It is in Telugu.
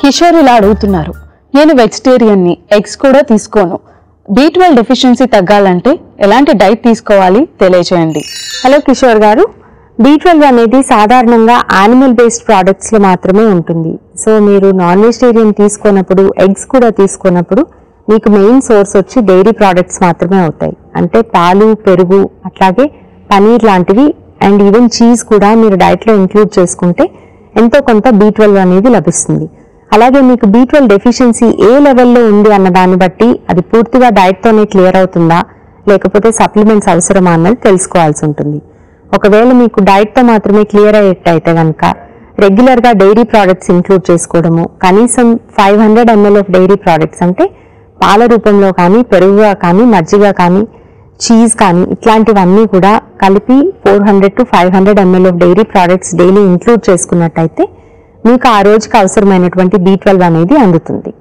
కిషోర్ ఇలా అడుగుతున్నారు, నేను వెజిటేరియన్ని, ఎగ్స్ కూడా తీసుకోను. B12 డెఫిషియన్సీ తగ్గాలంటే ఎలాంటి డైట్ తీసుకోవాలి తెలియజేయండి. హలో కిషోర్ గారు, B12 అనేది సాధారణంగా యానిమల్ బేస్డ్ ప్రోడక్ట్స్ లో మాత్రమే ఉంటుంది. సో మీరు నాన్ వెజిటేరియన్ తీసుకున్నప్పుడు, ఎగ్స్ కూడా తీసుకున్నప్పుడు మీకు మెయిన్ సోర్స్ వచ్చి డైరీ ప్రోడక్ట్స్ మాత్రమే అవుతాయి. అంటే పాలు, పెరుగు, అట్లాగే పనీర్ లాంటివి అండ్ ఈవెన్ చీజ్ కూడా మీరు డైట్ లో ఇంక్లూడ్ చేసుకుంటే ఎంతో కొంత B12 అనేది లభిస్తుంది. అలాగే మీకు B12 డెఫిషియన్సీ ఏ లెవెల్లో ఉంది అన్న దాన్ని బట్టి అది పూర్తిగా డైట్తోనే క్లియర్ అవుతుందా లేకపోతే సప్లిమెంట్స్ అవసరమా అన్నది తెలుసుకోవాల్సి ఉంటుంది. ఒకవేళ మీకు డైట్తో మాత్రమే క్లియర్ అయ్యేటైతే కనుక రెగ్యులర్గా డైరీ ప్రోడక్ట్స్ ఇంక్లూడ్ చేసుకోవడము, కనీసం 500 ml ఆఫ్ డైరీ ప్రోడక్ట్స్ అంటే పాల రూపంలో కానీ, పెరుగుగా కానీ, మజ్జిగ కానీ, చీజ్ కానీ ఇట్లాంటివన్నీ కూడా కలిపి 400 to 500 ml of dairy products daily include చేసుకున్నట్టయితే మీకు ఆ రోజుకి అవసరమైనటువంటి B12 అనేది అందుతుంది.